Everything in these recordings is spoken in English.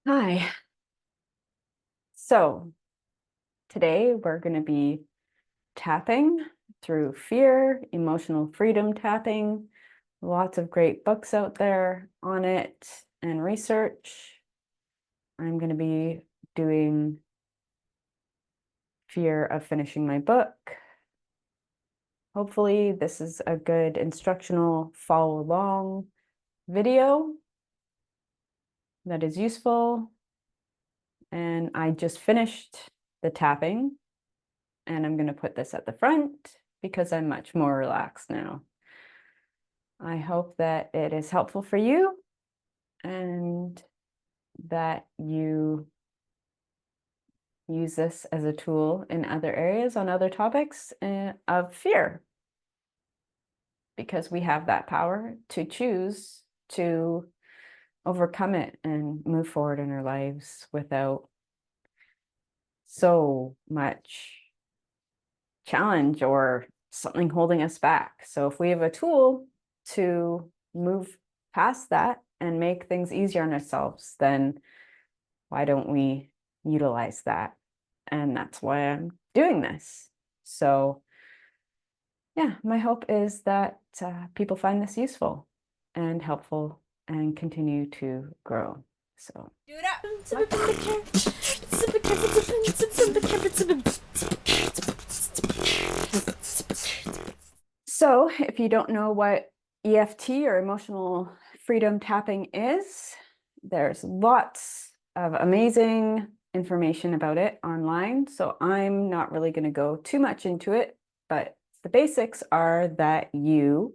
Hi. So today we're going to be tapping through fear, emotional freedom tapping. Lots of great books out there on it and research. I'm going to be doing fear of finishing my book. Hopefully this is a good instructional follow along video that is useful. And I just finished the tapping. And I'm going to put this at the front because I'm much more relaxed now. I hope that it is helpful for you and that you use this as a tool in other areas on other topics of fear, because we have that power to choose to overcome it and move forward in our lives without so much challenge or something holding us back. So if we have a tool to move past that and make things easier on ourselves, then why don't we utilize that? And that's why I'm doing this. So yeah, my hope is that people find this useful and helpful and continue to grow. So So if you don't know what EFT or emotional freedom tapping is, there's lots of amazing information about it online. So I'm not really going to go too much into it, but the basics are that you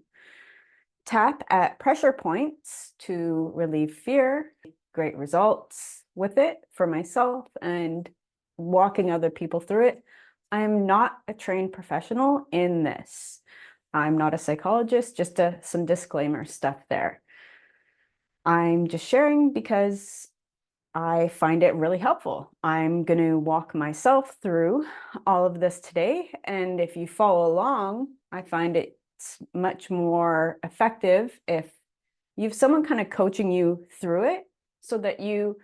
tap at pressure points to relieve fear. Great results with it for myself and walking other people through it. I'm not a trained professional in this. I'm not a psychologist, just some disclaimer stuff there. I'm just sharing because I find it really helpful. I'm going to walk myself through all of this today. And if you follow along, I find it's much more effective if you have someone kind of coaching you through it so that you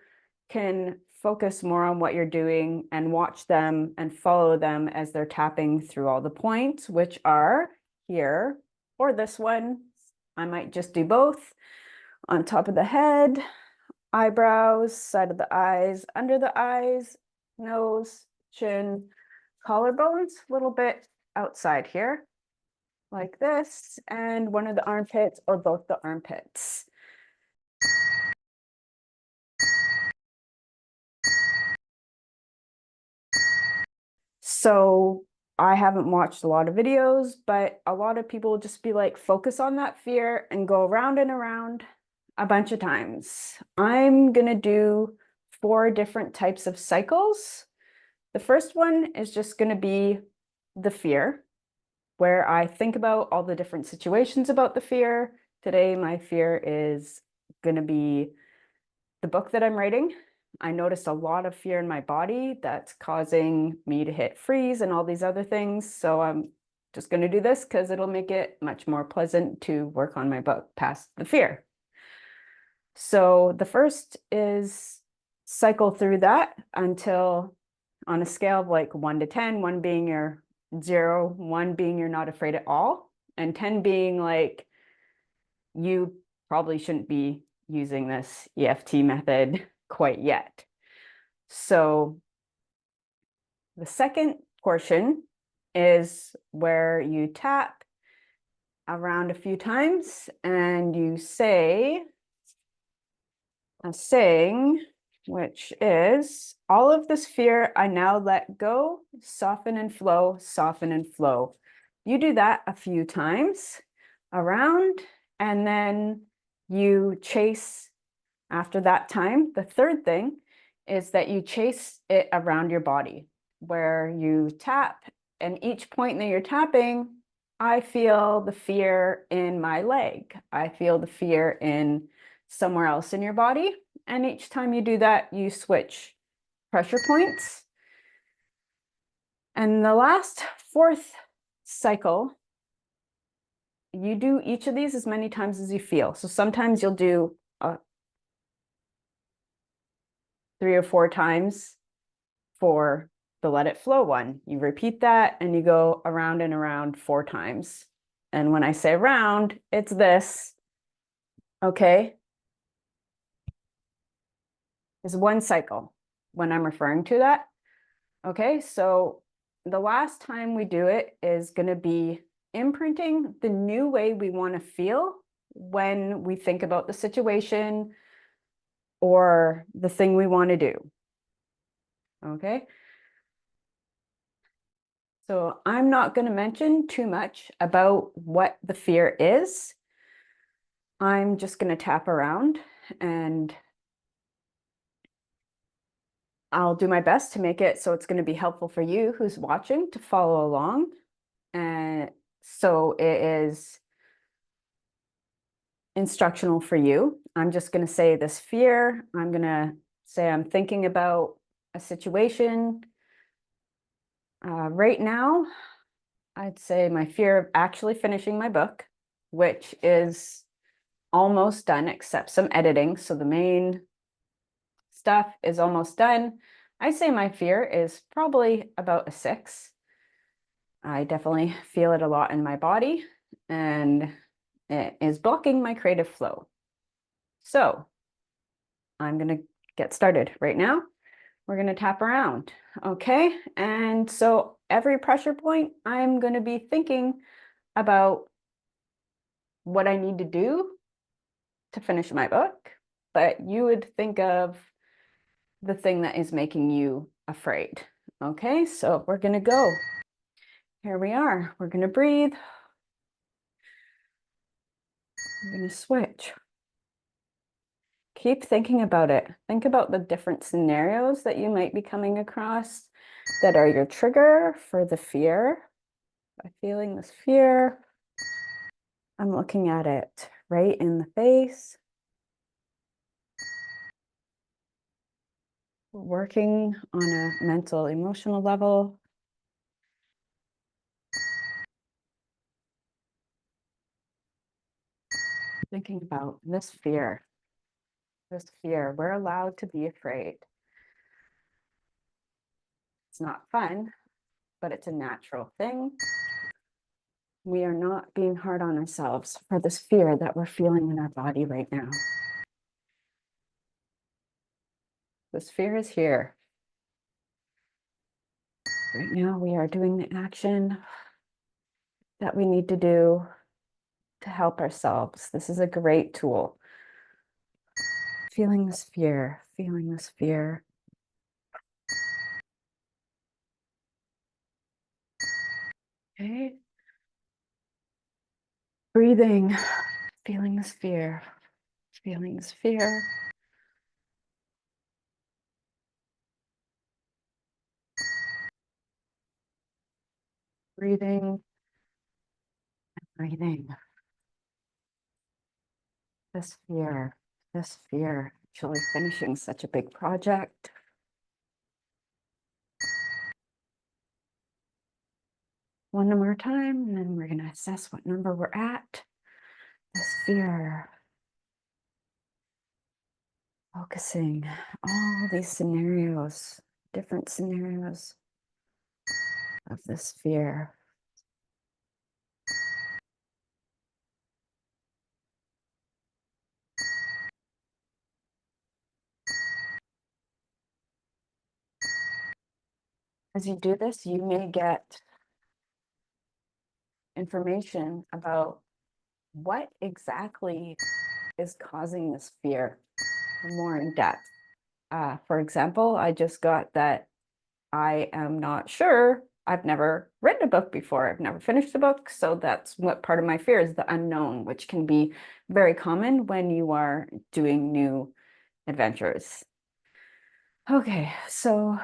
can focus more on what you're doing and watch them and follow them as they're tapping through all the points, which are here or this one. I might just do both on top of the head, eyebrows, side of the eyes, under the eyes, nose, chin, collarbones, a little bit outside here, like this, and one of the armpits or both the armpits. So I haven't watched a lot of videos, but a lot of people will just be like, focus on that fear and go around and around a bunch of times. I'm going to do 4 different types of cycles. The first one is just going to be the fear, where I think about all the different situations about the fear. Today, my fear is going to be the book that I'm writing. I noticed a lot of fear in my body that's causing me to hit freeze and all these other things. So I'm just going to do this because it'll make it much more pleasant to work on my book past the fear. So the first is cycle through that until, on a scale of like 1 to 10, 1 being your 0, 1 being you're not afraid at all, and 10 being like you probably shouldn't be using this EFT method quite yet. So the second portion is where you tap around a few times and you say a saying, which is, all of this fear I now let go, soften and flow, soften and flow. You do that a few times around, and then you chase after that time. The third thing is that you chase it around your body, where you tap, and each point that you're tapping, I feel the fear in my leg. I feel the fear in somewhere else in your body. And each time you do that, you switch pressure points. And the last 4th cycle, you do each of these as many times as you feel. So sometimes you'll do 3 or 4 times for the let it flow one. You repeat that and you go around and around 4 times. And when I say round, it's this, okay? Is one cycle when I'm referring to that. Okay, so the last time we do it is going to be imprinting the new way we want to feel when we think about the situation or the thing we want to do. Okay. So I'm not going to mention too much about what the fear is. I'm just going to tap around and I'll do my best to make it so it's going to be helpful for you who's watching to follow along. And so it is instructional for you. I'm just going to say this fear. I'm going to say I'm thinking about a situation. Right now, I'd say my fear of actually finishing my book, which is almost done except some editing. So the main stuff is almost done. I say my fear is probably about a 6. I definitely feel it a lot in my body and it is blocking my creative flow. So I'm going to get started right now. We're going to tap around. Okay. And so every pressure point, I'm going to be thinking about what I need to do to finish my book, but you would think of the thing that is making you afraid. Okay. So we're going to go. Here we are. We're going to breathe. We're going to switch. Keep thinking about it. Think about the different scenarios that you might be coming across that are your trigger for the fear. By feeling this fear, I'm looking at it right in the face. Working on a mental, emotional level. Thinking about this fear. This fear. We're allowed to be afraid. It's not fun, but it's a natural thing. We are not being hard on ourselves for this fear that we're feeling in our body right now. This fear is here. Right now, we are doing the action that we need to do to help ourselves. This is a great tool. Feeling this fear, feeling this fear. Okay. Breathing, feeling this fear, feeling this fear. Breathing, breathing. This fear, actually finishing such a big project. One more time, and then we're going to assess what number we're at. This fear. Focusing all these scenarios, different scenarios of this fear. As you do this, you may get information about what exactly is causing this fear more in depth. For example, I just got that I am not sure. I've never written a book before. I've never finished a book. So that's what part of my fear is, the unknown, which can be very common when you are doing new adventures. Okay, so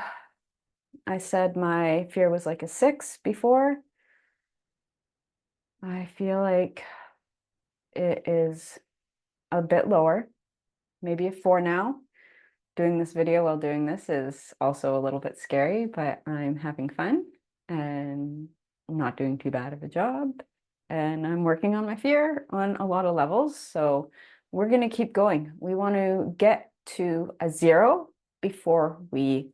I said my fear was like a 6 before. I feel like it is a bit lower, maybe a 4 now. Doing this video while doing this is also a little bit scary, but I'm having fun and I'm not doing too bad of a job. And I'm working on my fear on a lot of levels. So we're going to keep going. We want to get to a 0 before we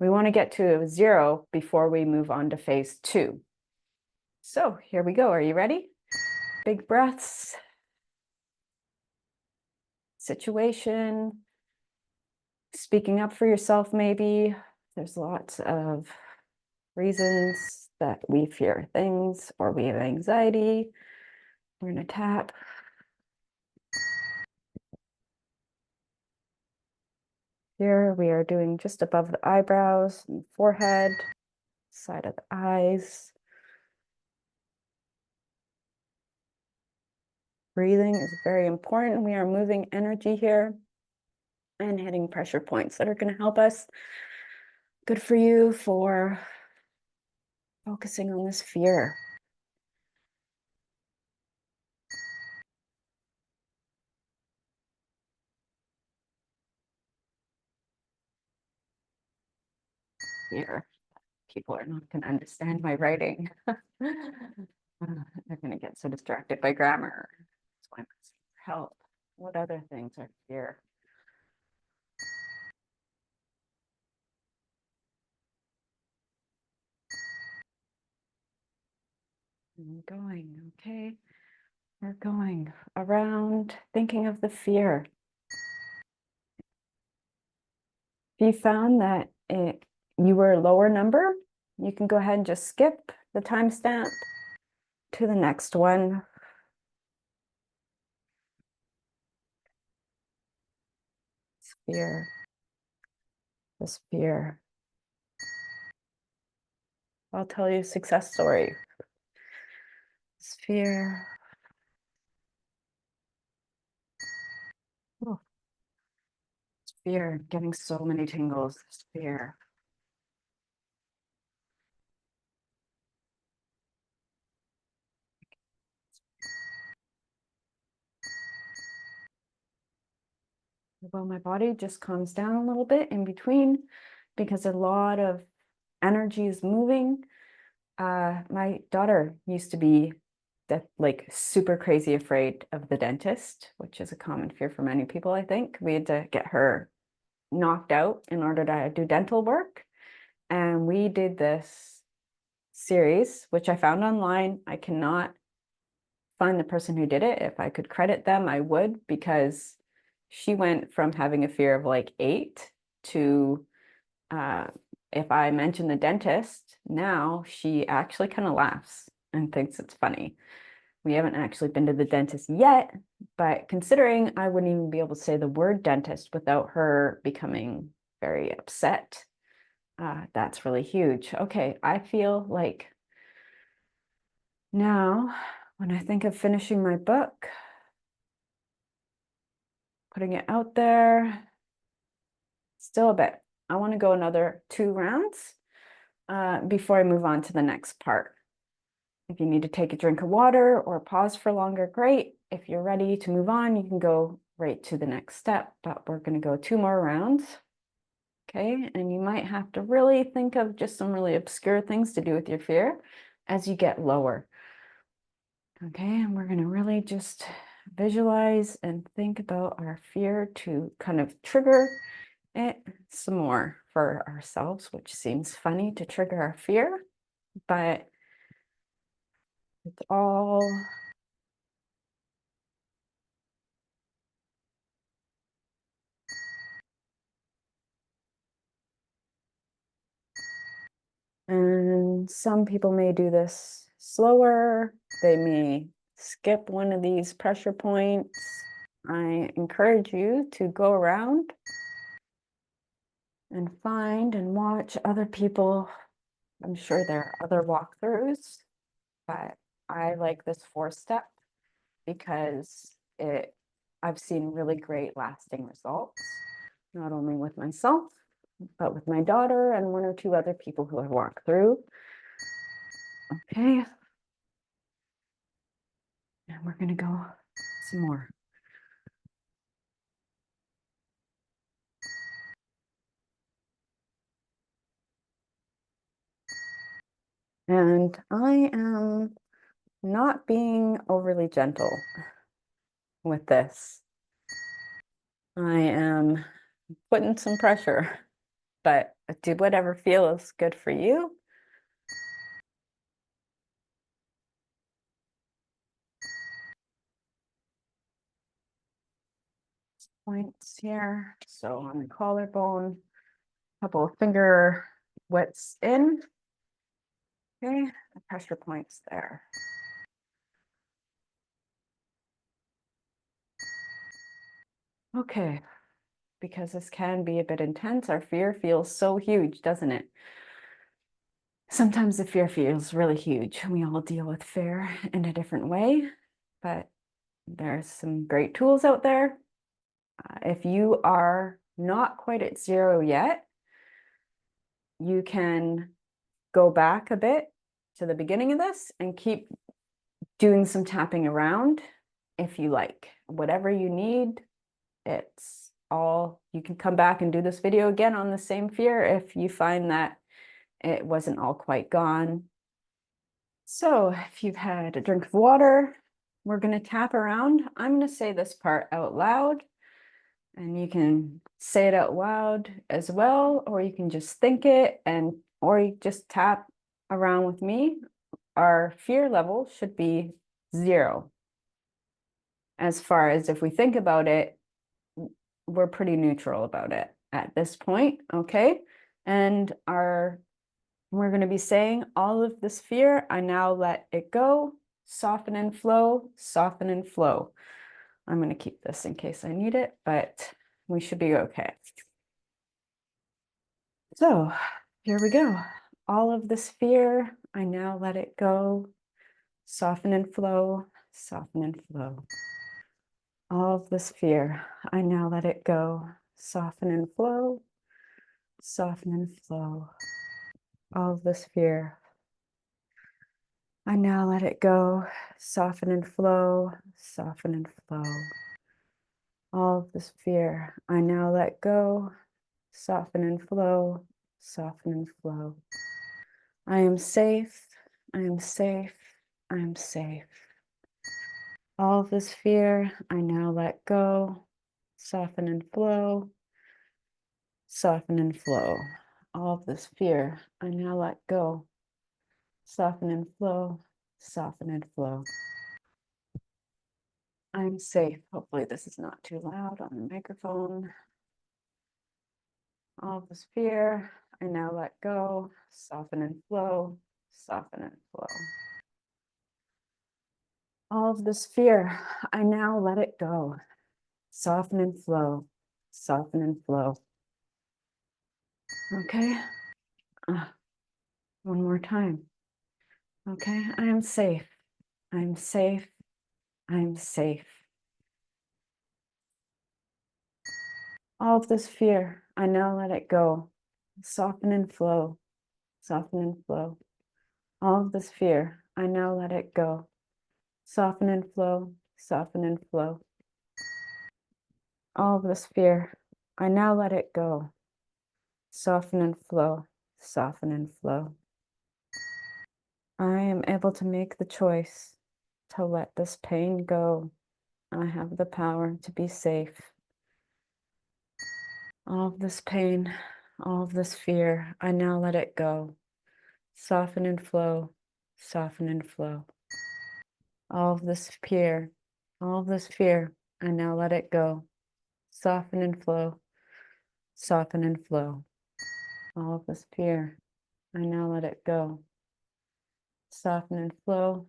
want to get to 0 before we move on to phase 2. So here we go. Are you ready? Big breaths. Situation. Speaking up for yourself, maybe. There's lots of reasons that we fear things or we have anxiety. We're going to tap. Here we are doing just above the eyebrows and forehead, side of the eyes. Breathing is very important. We are moving energy here and hitting pressure points that are going to help us. Good for you for focusing on this fear. Fear. People are not going to understand my writing. They're going to get so distracted by grammar. That's why I'm asking for help. What other things are fear? Going, okay. We're going around thinking of the fear. If you found that you were a lower number, you can go ahead and just skip the timestamp to the next one. Fear. This fear. I'll tell you a success story. This fear. Oh. This fear, getting so many tingles. This fear. Well, my body just calms down a little bit in between because a lot of energy is moving. My daughter used to be like super crazy afraid of the dentist, which is a common fear for many people, I think. We had to get her knocked out in order to do dental work. And we did this series, which I found online. I cannot find the person who did it. If I could credit them, I would, because she went from having a fear of like 8 to if I mention the dentist, now she actually kind of laughs and thinks it's funny. We haven't actually been to the dentist yet, but considering I wouldn't even be able to say the word dentist without her becoming very upset, that's really huge. Okay, I feel like now when I think of finishing my book, putting it out there, still a bit. I want to go another 2 rounds before I move on to the next part. If you need to take a drink of water or pause for longer, great. If you're ready to move on, you can go right to the next step, but we're going to go 2 more rounds. Okay, and you might have to really think of just some really obscure things to do with your fear as you get lower. Okay, and we're going to really just visualize and think about our fear to kind of trigger it some more for ourselves, which seems funny to trigger our fear, but it's all and some people may do this slower. They may skip one of these pressure points. I encourage you to go around and find and watch other people. I'm sure there are other walkthroughs, but I like this 4-step because I've seen really great lasting results, not only with myself, but with my daughter and 1 or 2 other people who I've walked through. Okay. And we're going to go some more. And I am not being overly gentle with this. I am putting some pressure, but do whatever feels good for you. Points here. So on the collarbone, a couple of finger widths in. Okay, the pressure points there. Okay, because this can be a bit intense, our fear feels so huge, doesn't it? Sometimes the fear feels really huge. We all deal with fear in a different way, but there's some great tools out there. If you are not quite at 0 yet, you can go back a bit to the beginning of this and keep doing some tapping around if you like. Whatever you need, it's all, you can come back and do this video again on the same fear if you find that it wasn't all quite gone. So if you've had a drink of water, we're going to tap around. I'm going to say this part out loud, and you can say it out loud as well, or you can just think it, and or you just tap around with me. Our fear level should be 0. As far as if we think about it, we're pretty neutral about it at this point, okay? And we're going to be saying all of this fear, I now let it go, soften and flow, soften and flow. I'm going to keep this in case I need it, but we should be okay. So here we go. All of this fear, I now let it go, soften and flow, soften and flow. All of this fear, I now let it go, soften and flow, soften and flow. All of this fear, I now let it go, soften and flow, soften and flow. All of this fear, I now let go, soften and flow, soften and flow. I am safe, I am safe, I am safe. All of this fear, I now let go, soften and flow, soften and flow. All of this fear, I now let go, soften and flow, soften and flow. I'm safe. Hopefully this is not too loud on the microphone. All of this fear, I now let go, soften and flow, soften and flow. All of this fear, I now let it go, soften and flow, soften and flow. Okay, one more time. Okay, I am safe, I'm safe, I'm safe. All of this fear, I now let it go, soften and flow, soften and flow. All of this fear, I now let it go, soften and flow, soften and flow. All of this fear, I now let it go, soften and flow, soften and flow. I am able to make the choice to let this pain go. I have the power to be safe. All of this pain, all of this fear, I now let it go. Soften and flow, soften and flow. All of this fear, all of this fear, I now let it go. Soften and flow, soften and flow. All of this fear, I now let it go. Soften and flow,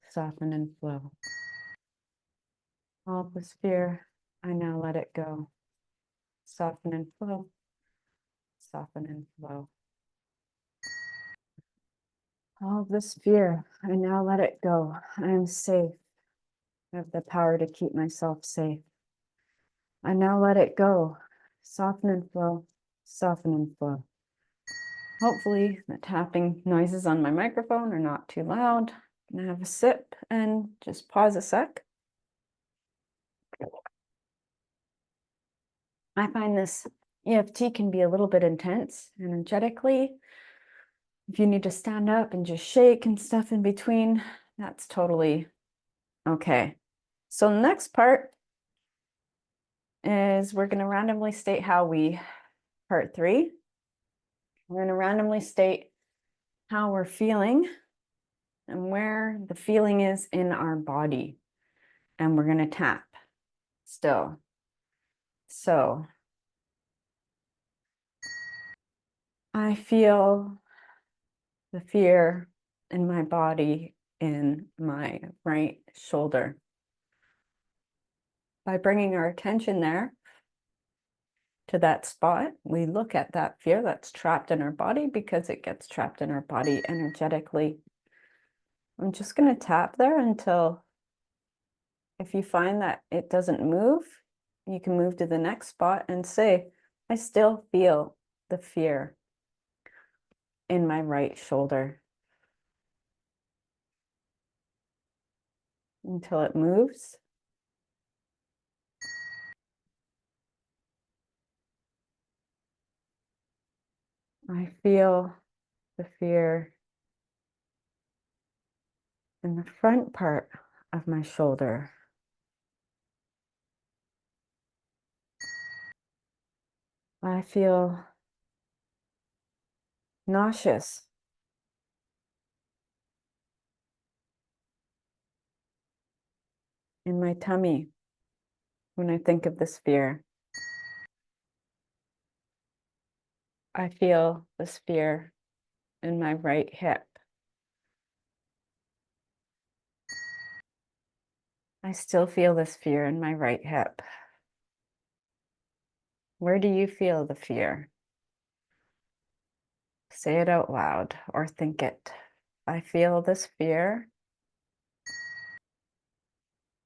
soften and flow. All of this fear, I now let it go. Soften and flow, soften and flow. All of this fear, I now let it go. I am safe. I have the power to keep myself safe. I now let it go. Soften and flow, soften and flow. Hopefully the tapping noises on my microphone are not too loud. I'm gonna have a sip and just pause a sec. I find this EFT can be a little bit intense energetically. If you need to stand up and just shake and stuff in between, that's totally okay. So the next part is we're going to randomly state how we, part 3, we're going to randomly state how we're feeling and where the feeling is in our body. And we're going to tap still. So I feel the fear in my body in my right shoulder. By bringing our attention there to that spot, we look at that fear that's trapped in our body because it gets trapped in our body energetically. I'm just going to tap there until, if you find that it doesn't move, you can move to the next spot and say, I still feel the fear in my right shoulder, until it moves. I feel the fear in the front part of my shoulder. I feel nauseous in my tummy when I think of this fear. I feel this fear in my right hip. I still feel this fear in my right hip. Where do you feel the fear? Say it out loud or think it. I feel this fear.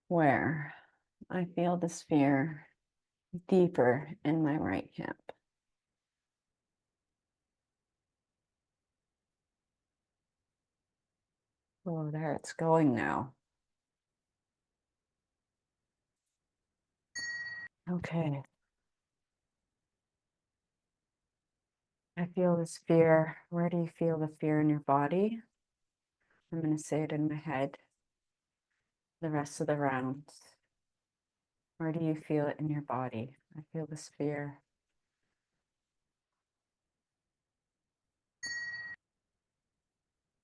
Where? I feel this fear deeper in my right hip. Oh, there it's going now. Okay. I feel this fear. Where do you feel the fear in your body? I'm going to say it in my head the rest of the rounds. Where do you feel it in your body? I feel this fear.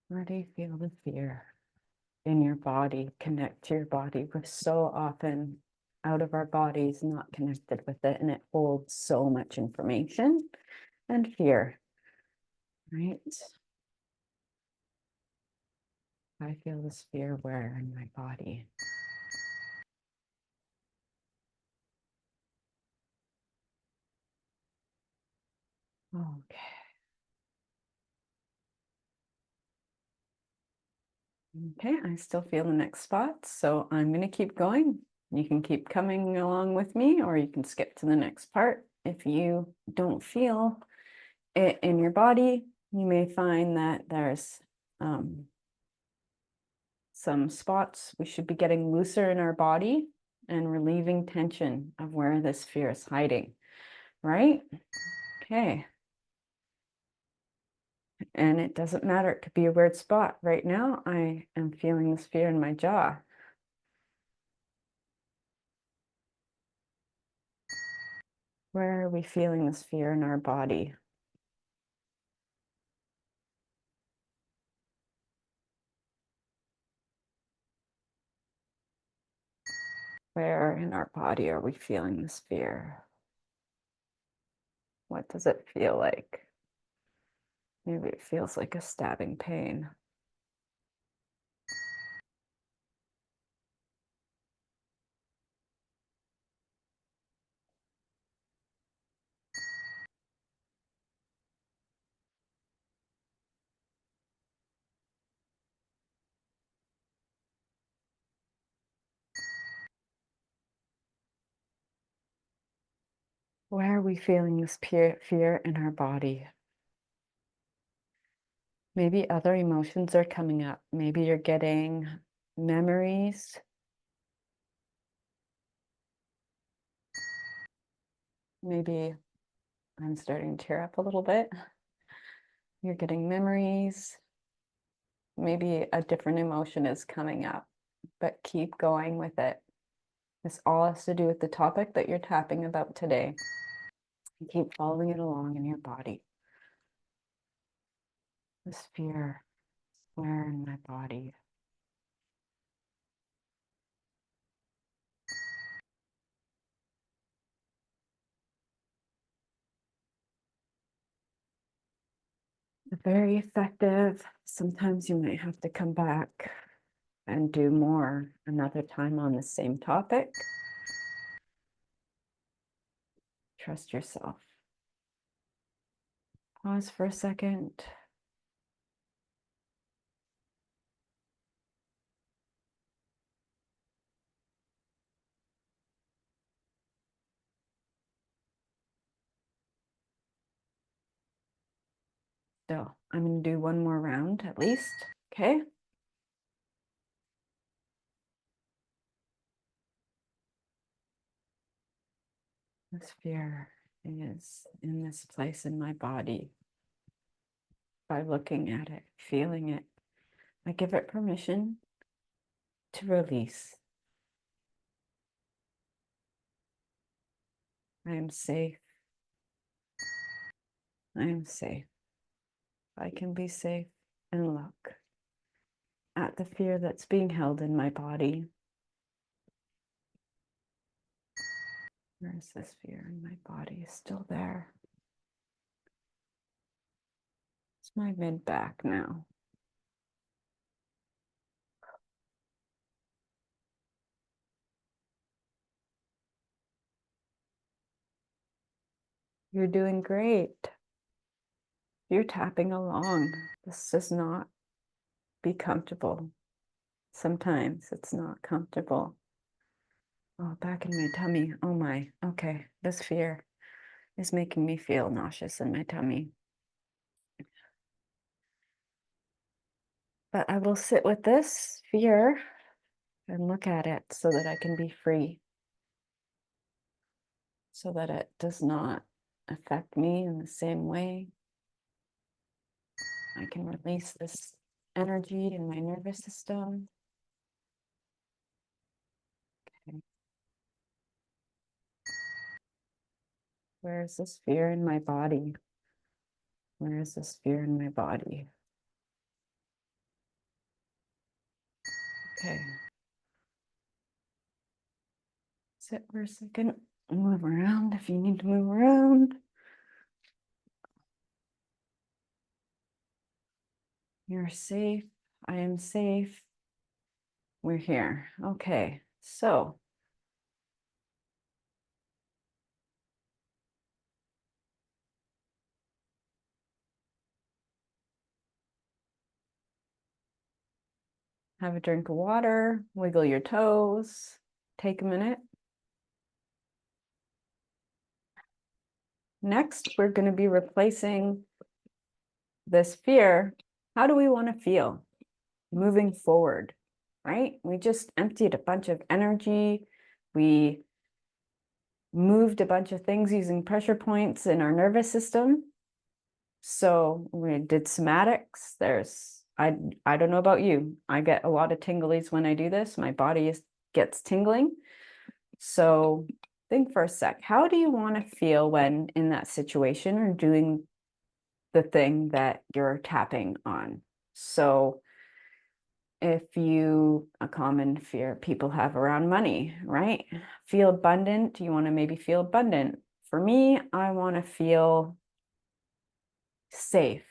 Where do you feel the fear in your body? Connect to your body. We're so often out of our bodies, not connected with it, and it holds so much information and fear, right? I feel this fear where in my body? Okay. Okay, I still feel the next spot, so I'm going to keep going. You can keep coming along with me, or you can skip to the next part. If you don't feel it in your body, you may find that there's some spots we should be getting looser in our body and relieving tension of where this fear is hiding, right? Okay. And it doesn't matter, it could be a weird spot. Right now, I am feeling this fear in my jaw. Where are we feeling this fear in our body? Where in our body are we feeling this fear? What does it feel like? Maybe it feels like a stabbing pain. Where are we feeling this fear in our body? Maybe other emotions are coming up. Maybe you're getting memories. Maybe I'm starting to tear up a little bit. You're getting memories. Maybe a different emotion is coming up, but keep going with it. This all has to do with the topic that you're tapping about today. You keep following it along in your body. This fear, where in my body? Very effective. Sometimes you might have to come back and do more another time on the same topic. Trust yourself. Pause for a second. So I'm going to do one more round at least. Okay. This fear is in this place in my body. By looking at it, feeling it, I give it permission to release. I am safe. I am safe. I can be safe and look at the fear that's being held in my body. Where is this fear in my body? It's still there. It's my mid back now. You're doing great. You're tapping along. This does not be comfortable. Sometimes it's not comfortable. Oh, back in my tummy. Oh my. Okay. This fear is making me feel nauseous in my tummy. But I will sit with this fear and look at it so that I can be free, so that it does not affect me in the same way. I can release this energy in my nervous system. Okay. Where is this fear in my body? Where is this fear in my body? Okay. Sit for a second. Move around if you need to move around. You're safe. I am safe. We're here. Okay. So have a drink of water, wiggle your toes, take a minute. Next, we're going to be replacing this fear. How do we want to feel moving forward, right? We just emptied a bunch of energy. We moved a bunch of things using pressure points in our nervous system. So we did somatics. I don't know about you. I get a lot of tinglies when I do this. My body gets tingling. So think for a sec. How do you want to feel when in that situation or doing the thing that you're tapping on? So if a common fear people have around money, right? Feel abundant. You want to maybe feel abundant. For me, I want to feel safe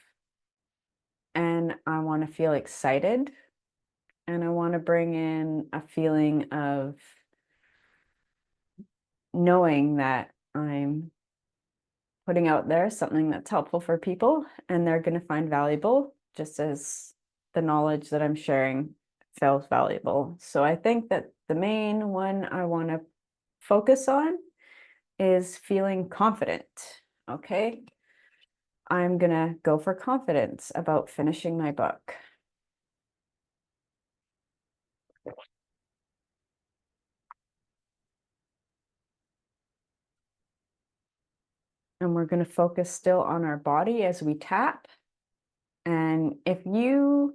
and I want to feel excited and I want to bring in a feeling of knowing that I'm putting out there something that's helpful for people and they're going to find valuable, just as the knowledge that I'm sharing feels valuable. So I think that the main one I want to focus on is feeling confident. Okay. I'm going to go for confidence about finishing my book. And we're going to focus still on our body as we tap. And if you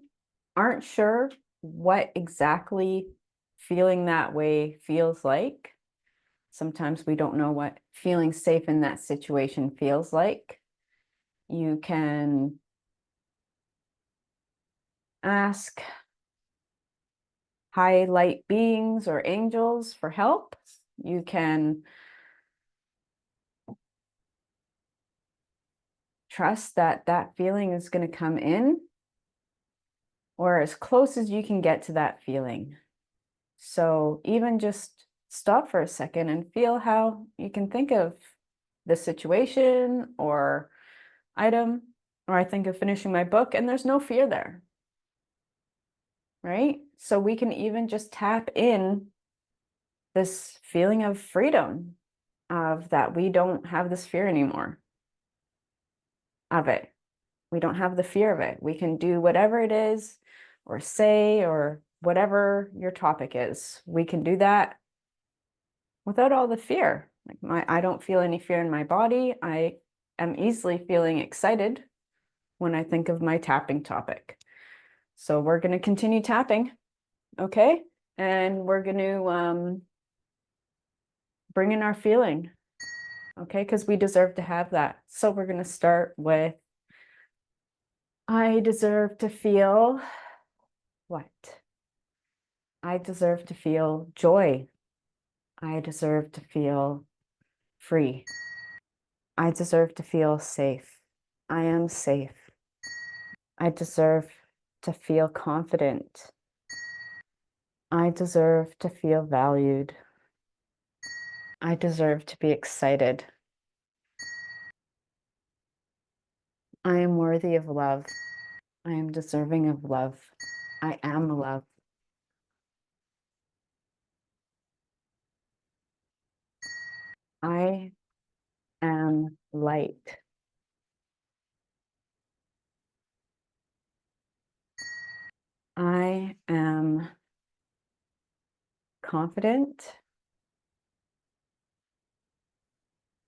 aren't sure what exactly feeling that way feels like. Sometimes we don't know what feeling safe in that situation feels like. You can ask high light beings or angels for help. You can trust that that feeling is going to come in, or as close as you can get to that feeling. So even just stop for a second and feel how you can think of the situation or item, or I think of finishing my book and there's no fear there, right? So we can even just tap in this feeling of freedom, of that we don't have this fear anymore of it. We don't have the fear of it. We can do whatever it is or say or whatever your topic is. We can do that without all the fear. Like I don't feel any fear in my body. I am easily feeling excited when I think of my tapping topic. So we're going to continue tapping, okay? And we're going to bring in our feeling, okay? Because we deserve to have that. So we're going to start with, I deserve to feel what? I deserve to feel joy. I deserve to feel free. I deserve to feel safe. I am safe. I deserve to feel confident. I deserve to feel valued. I deserve to be excited. I am worthy of love. I am deserving of love. I am love. I am light. I am confident.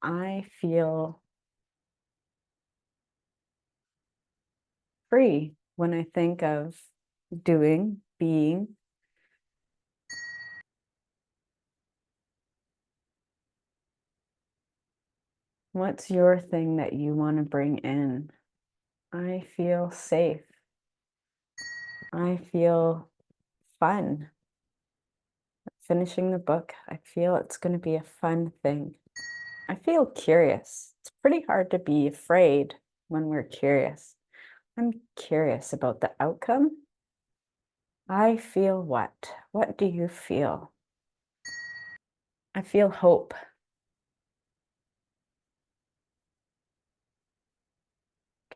I feel free when I think of doing, being. What's your thing that you want to bring in? I feel safe. I feel fun. Finishing the book, I feel it's going to be a fun thing. I feel curious. It's pretty hard to be afraid when we're curious. I'm curious about the outcome. I feel what? What do you feel? I feel hope.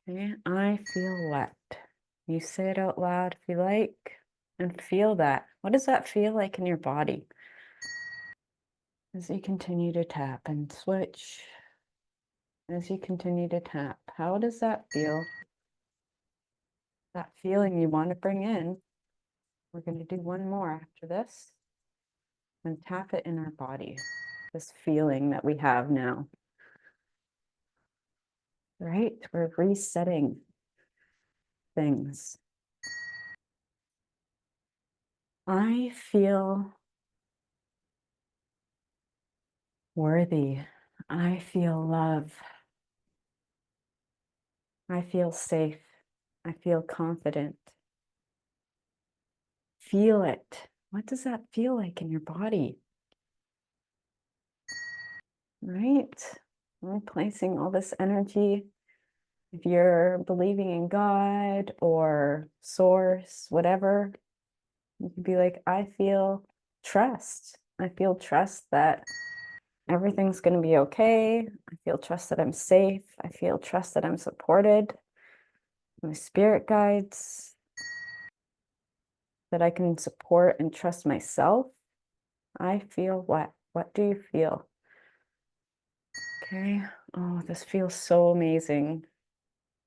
Okay, I feel what? You say it out loud if you like, and feel that. What does that feel like in your body as you continue to tap and switch? As you continue to tap, how does that feel? That feeling you want to bring in. We're going to do one more after this and tap it in our body. This feeling that we have now, right? We're resetting things. I feel worthy. I feel love. I feel safe. I feel confident. Feel it. What does that feel like in your body? Right? Replacing all this energy. If you're believing in God or source, whatever, you can be like, I feel trust. I feel trust that everything's going to be okay. I feel trust that I'm safe. I feel trust that I'm supported. My spirit guides, that I can support and trust myself. I feel what? What do you feel? Okay. Oh, this feels so amazing.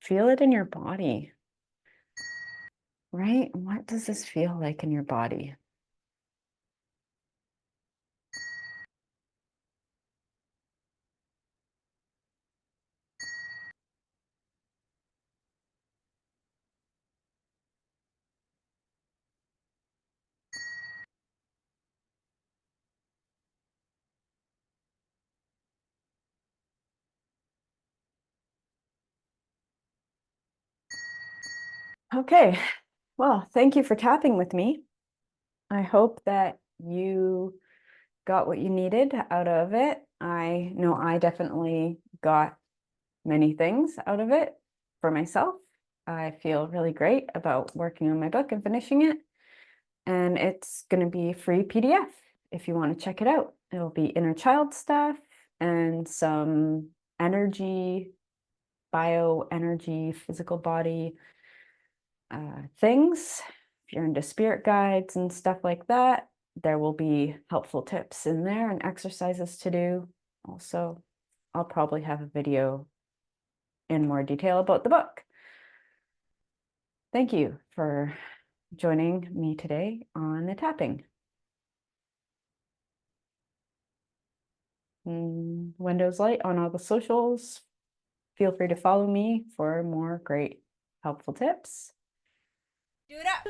Feel it in your body, right? What does this feel like in your body? Okay, well, thank you for tapping with me. I hope that you got what you needed out of it. I know I definitely got many things out of it for myself. I feel really great about working on my book and finishing it. And it's going to be free PDF if you want to check it out. It'll be inner child stuff and some energy, bioenergy, physical body things. If you're into spirit guides and stuff like that, there will be helpful tips in there and exercises to do. Also, I'll probably have a video in more detail about the book. Thank you for joining me today on the tapping. Windows Light on all the socials. Feel free to follow me for more great helpful tips. Do it up.